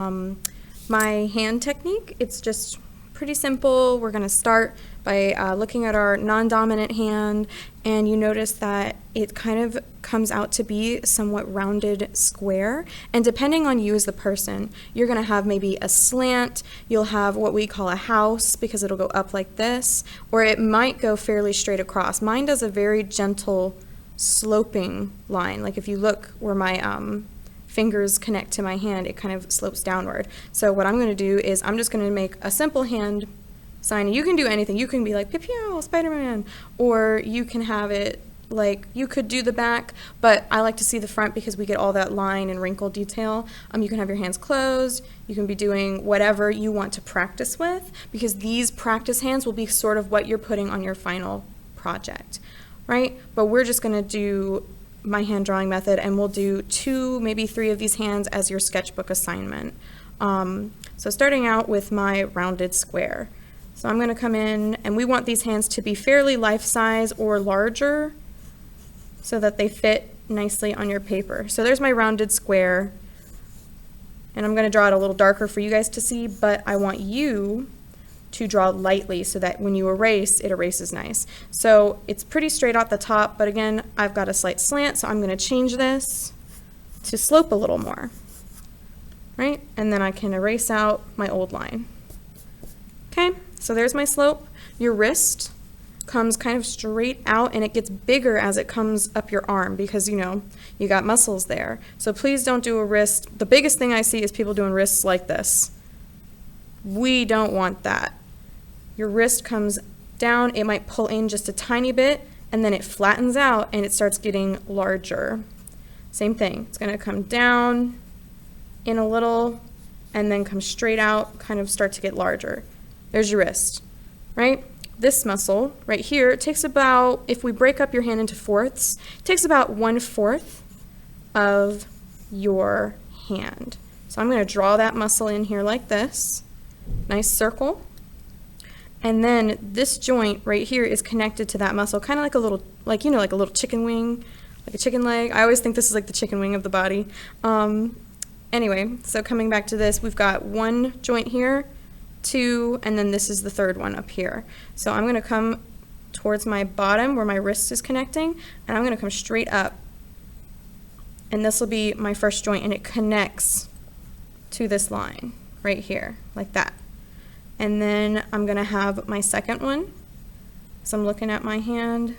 My hand technique, it's just pretty simple. We're going to start by looking at our non-dominant hand, and you notice that it kind of comes out to be somewhat rounded square, and depending on you as the person, you're going to have maybe a slant, you'll have what we call a house because it'll go up like this, or it might go fairly straight across. Mine does a very gentle sloping line. Like if you look where my fingers connect to my hand, it kind of slopes downward. So what I'm going to do is I'm just going to make a simple hand sign. You can do anything. You can be like, pew, Spider-Man, or you can have it like, you could do the back, but I like to see the front because we get all that line and wrinkle detail. You can have your hands closed. You can be doing whatever you want to practice with, because these practice hands will be sort of what you're putting on your final project, right? But we're just going to do my hand drawing method, and we'll do 2, maybe 3 of these hands as your sketchbook assignment. So starting out with my rounded square. So I'm going to come in, and we want these hands to be fairly life-size or larger so that they fit nicely on your paper. So there's my rounded square, and I'm going to draw it a little darker for you guys to see, but I want you to draw lightly so that when you erase, it erases nice. So it's pretty straight out the top, but again, I've got a slight slant, so I'm going to change this to slope a little more, right? And then I can erase out my old line. Okay, so there's my slope. Your wrist comes kind of straight out, and it gets bigger as it comes up your arm because, you know, you got muscles there. So please don't do a wrist. The biggest thing I see is people doing wrists like this. We don't want that. Your wrist comes down, it might pull in just a tiny bit, and then it flattens out and it starts getting larger. Same thing, it's going to come down in a little and then come straight out, kind of start to get larger. There's your wrist, right? This muscle right here takes about, if we break up your hand into fourths, it takes about 1/4 of your hand. So I'm going to draw that muscle in here like this. Nice circle. And then this joint right here is connected to that muscle, kind of like a little, like, you know, like a little chicken wing, like a chicken leg. I always think this is like the chicken wing of the body. Anyway, so coming back to this, we've got 1 joint here, 2, and then this is the 3rd one up here. So I'm going to come towards my bottom where my wrist is connecting, and I'm going to come straight up. And this will be my first joint, and it connects to this line right here, like that. And then I'm going to have my second one. So I'm looking at my hand.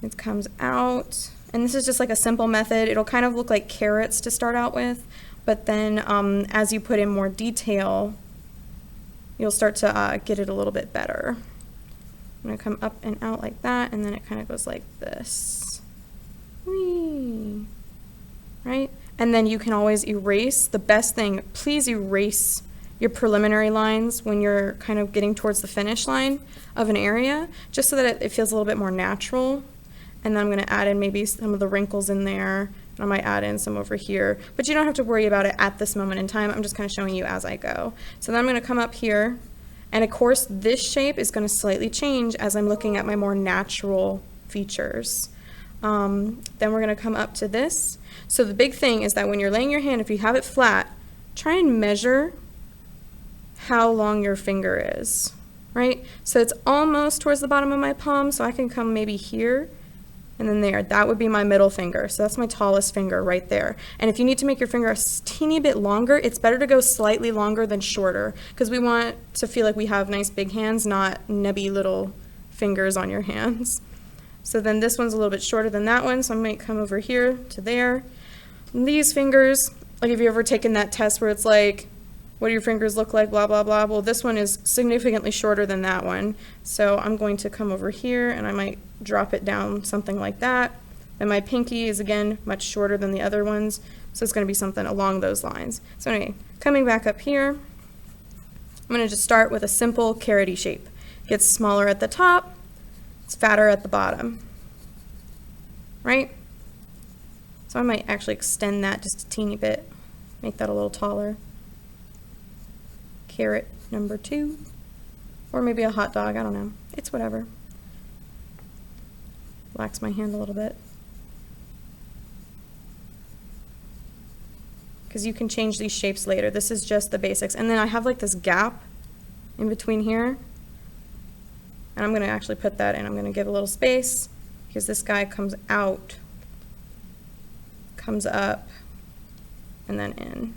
It comes out. And this is just like a simple method. It'll kind of look like carrots to start out with. But then as you put in more detail, you'll start to get it a little bit better. I'm going to come up and out like that. And then it kind of goes like this. Whee! Right? And then you can always erase. The best thing, please erase your preliminary lines when you're kind of getting towards the finish line of an area, just so that it feels a little bit more natural. And then I'm going to add in maybe some of the wrinkles in there, and I might add in some over here. But you don't have to worry about it at this moment in time. I'm just kind of showing you as I go. So then I'm going to come up here, and of course this shape is going to slightly change as I'm looking at my more natural features. Then we're going to come up to this. So the big thing is that when you're laying your hand, if you have it flat, try and measure how long your finger is, right? So it's almost towards the bottom of my palm, so I can come maybe here and then there. That would be my middle finger. So that's my tallest finger right there. And if you need to make your finger a teeny bit longer, it's better to go slightly longer than shorter, because we want to feel like we have nice big hands, not nebby little fingers on your hands. So then this one's a little bit shorter than that one, so I might come over here to there. And these fingers, like if you've ever taken that test where it's like, what do your fingers look like, blah, blah, blah. Well, this one is significantly shorter than that one. So I'm going to come over here, and I might drop it down something like that. And my pinky is, again, much shorter than the other ones. So it's going to be something along those lines. So anyway, coming back up here, I'm going to just start with a simple carroty shape. It gets smaller at the top. It's fatter at the bottom, right? So I might actually extend that just a teeny bit, make that a little taller. Carrot number 2, or maybe a hot dog, I don't know. It's whatever. Relax my hand a little bit. because you can change these shapes later. This is just the basics. And then I have like this gap in between here. And I'm going to actually put that in. I'm going to give a little space because this guy comes out, comes up, and then in.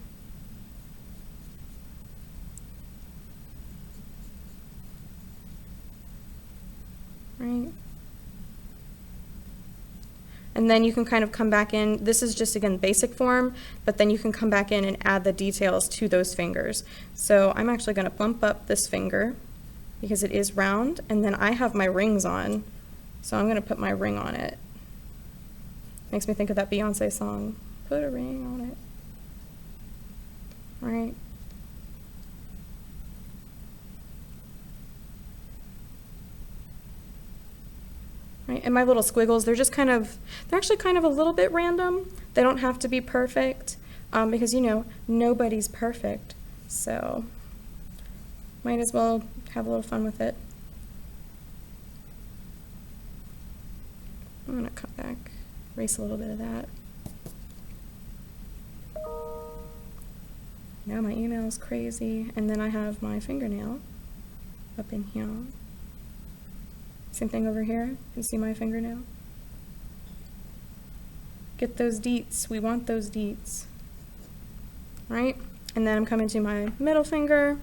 Right? And then you can kind of come back in. This is just, again, basic form, but then you can come back in and add the details to those fingers. So I'm actually going to bump up this finger because it is round, and then I have my rings on, so I'm going to put my ring on it. Makes me think of that Beyonce song, put a ring on it. Right? Right? And my little squiggles, they're actually kind of a little bit random. They don't have to be perfect, because, you know, nobody's perfect. So might as well have a little fun with it. I'm going to come back, erase a little bit of that. Now my email is crazy, and then I have my fingernail up in here. Same thing over here. You can see my fingernail. Get those deets. We want those deets. Right? And then I'm coming to my middle finger.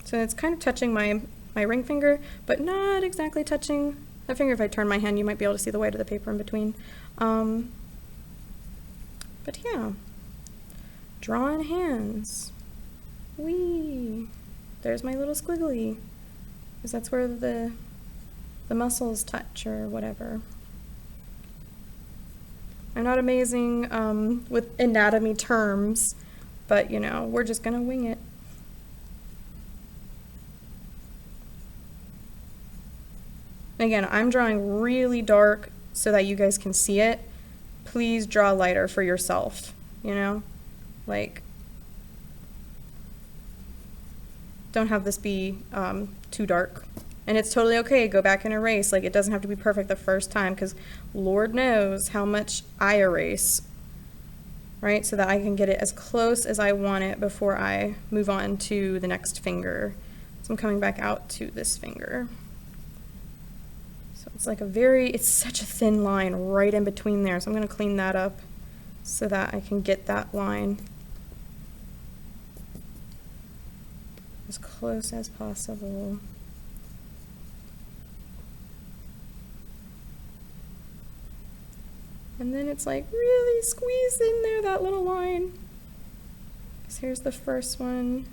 So it's kind of touching my ring finger, but not exactly touching that finger. If I turn my hand, you might be able to see the white of the paper in between. But yeah, drawing hands. Whee! There's my little squiggly, because that's where the muscles touch or whatever. I'm not amazing with anatomy terms, but you know, we're just gonna wing it. Again, I'm drawing really dark so that you guys can see it. Please draw lighter for yourself, you know? Like, don't have this be too dark. And it's totally okay, go back and erase. Like, it doesn't have to be perfect the first time, because Lord knows how much I erase, right? So that I can get it as close as I want it before I move on to the next finger. So I'm coming back out to this finger. So it's like it's such a thin line right in between there. So I'm going to clean that up so that I can get that line as close as possible. And then it's like really squeeze in there that little line. So here's the first one.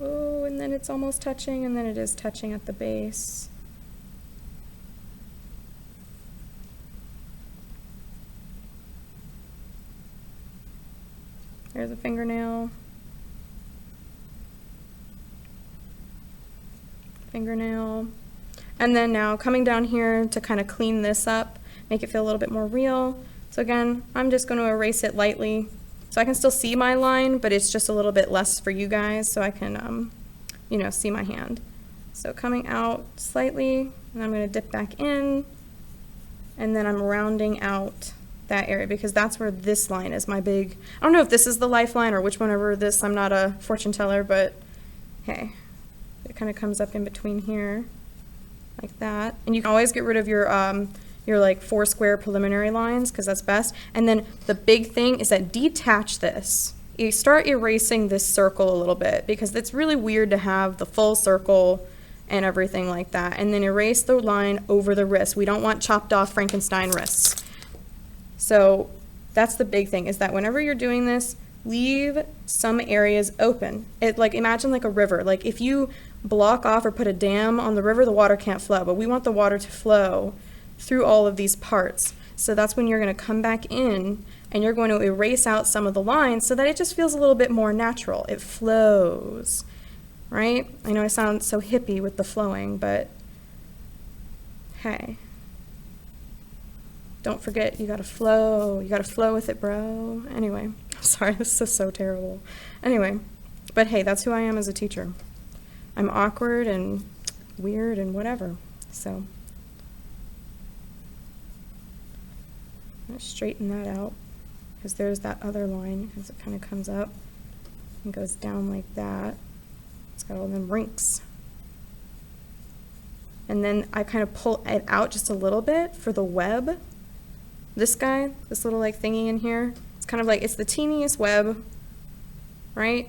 Oh, and then it's almost touching, and then it is touching at the base. There's a fingernail. Fingernail. And then now coming down here to kind of clean this up, make it feel a little bit more real. So again, I'm just going to erase it lightly. So I can still see my line, but it's just a little bit less for you guys so I can, you know, see my hand. So coming out slightly, and I'm going to dip back in, and then I'm rounding out that area because that's where this line is my big, I don't know if this is the lifeline or which one over this, I'm not a fortune teller, but hey, it kind of comes up in between here like that. And you can always get rid of your like 4 square preliminary lines because that's best. And then the big thing is that detach this. You start erasing this circle a little bit because it's really weird to have the full circle and everything like that. And then erase the line over the wrist. We don't want chopped off Frankenstein wrists. So that's the big thing, is that whenever you're doing this, leave some areas open. Like imagine like a river. Like if you block off or put a dam on the river, the water can't flow, but we want the water to flow through all of these parts. So that's when you're going to come back in and you're going to erase out some of the lines so that it just feels a little bit more natural. It flows, right? I know I sound so hippie with the flowing, but hey, don't forget, you gotta flow. You gotta flow with it, bro. Anyway, I'm sorry, this is so terrible. Anyway, but hey, that's who I am as a teacher. I'm awkward and weird and whatever, so. I'm gonna straighten that out. because there's that other line, because it kind of comes up and goes down like that. It's got all them rinks. And then I kind of pull it out just a little bit for the web. This guy, this little like thingy in here, it's kind of like, it's the teeniest web, right?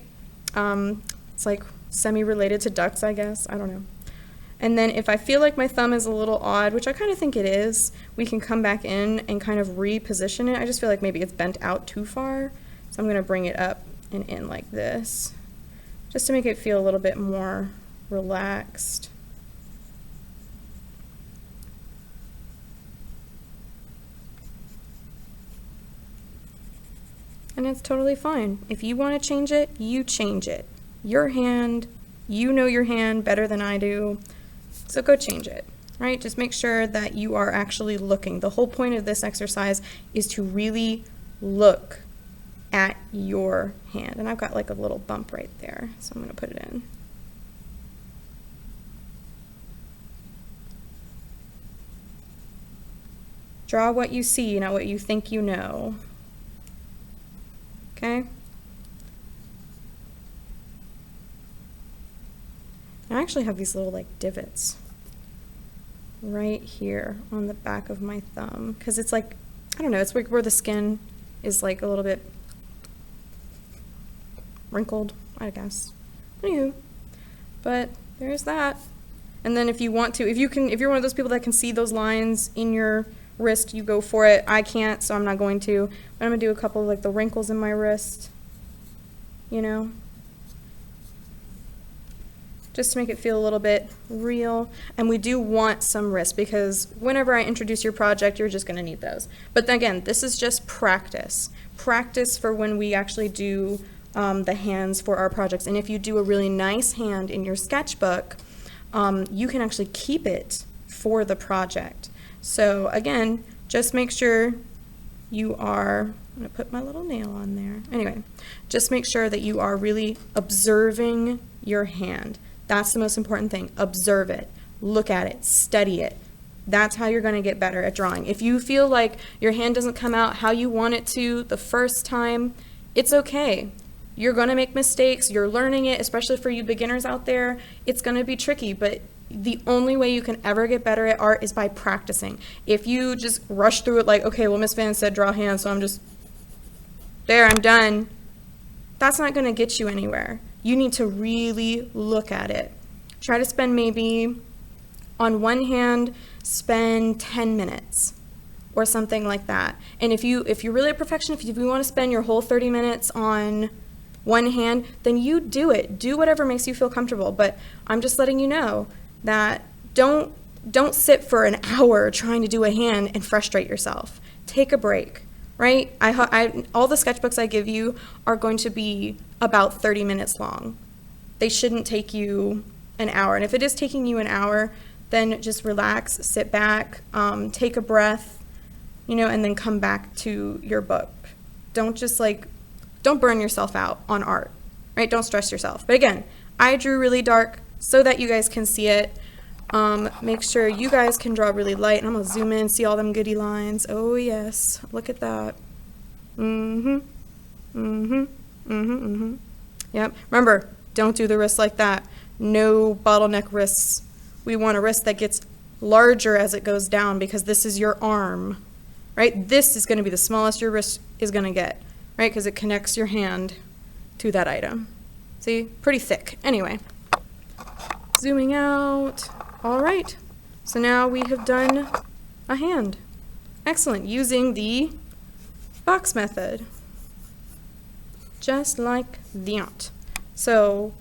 It's like semi-related to ducks, I guess, I don't know. And then if I feel like my thumb is a little odd, which I kind of think it is, we can come back in and kind of reposition it. I just feel like maybe it's bent out too far. So I'm gonna bring it up and in like this, just to make it feel a little bit more relaxed. And it's totally fine. If you want to change it, you change it. Your hand, you know your hand better than I do, so go change it, right? Just make sure that you are actually looking. The whole point of this exercise is to really look at your hand. And I've got like a little bump right there, so I'm going to put it in. Draw what you see, not what you think you know. Okay? I actually have these little like divots right here on the back of my thumb, because it's like, I don't know, it's like where the skin is like a little bit wrinkled, I guess. Anywho, but there's that. And then if you want to, if you're one of those people that can see those lines in your wrist, you go for it. I can't, so I'm not going to. But I'm gonna do a couple of like the wrinkles in my wrist, you know, just to make it feel a little bit real. And we do want some wrist, because whenever I introduce your project, you're just gonna need those. But then again, this is just practice. Practice for when we actually do the hands for our projects. And if you do a really nice hand in your sketchbook, you can actually keep it for the project. So again, just make sure you are, I'm gonna put my little nail on there. Anyway, just make sure that you are really observing your hand. That's the most important thing. Observe it, look at it, study it. That's how you're gonna get better at drawing. If you feel like your hand doesn't come out how you want it to the first time, it's okay. You're gonna make mistakes, you're learning it, especially for you beginners out there. It's gonna be tricky, but the only way you can ever get better at art is by practicing. If you just rush through it like, okay, well, Miss Van said draw hands, so I'm just, there, I'm done. That's not gonna get you anywhere. You need to really look at it. Try to spend maybe, on one hand, spend 10 minutes or something like that. And if you're really a perfectionist, if you wanna spend your whole 30 minutes on one hand, then you do it. Do whatever makes you feel comfortable. But I'm just letting you know that don't sit for an hour trying to do a hand and frustrate yourself. Take a break, right? All the sketchbooks I give you are going to be about 30 minutes long. They shouldn't take you an hour. And if it is taking you an hour, then just relax, sit back, take a breath, you know, and then come back to your book. Don't burn yourself out on art, right? Don't stress yourself. But again, I drew really dark so that you guys can see it. Make sure you guys can draw really light. And I'm gonna zoom in, see all them goody lines. Oh yes, look at that. Yep, remember, don't do the wrist like that. No bottleneck wrists. We want a wrist that gets larger as it goes down, because this is your arm, right? This is gonna be the smallest your wrist is gonna get, right? Because it connects your hand to that item. See, pretty thick. Anyway, zooming out. All right, so now we have done a hand. Excellent, using the box method, just like that. So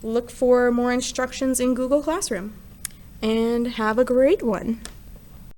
look for more instructions in Google Classroom, and have a great one.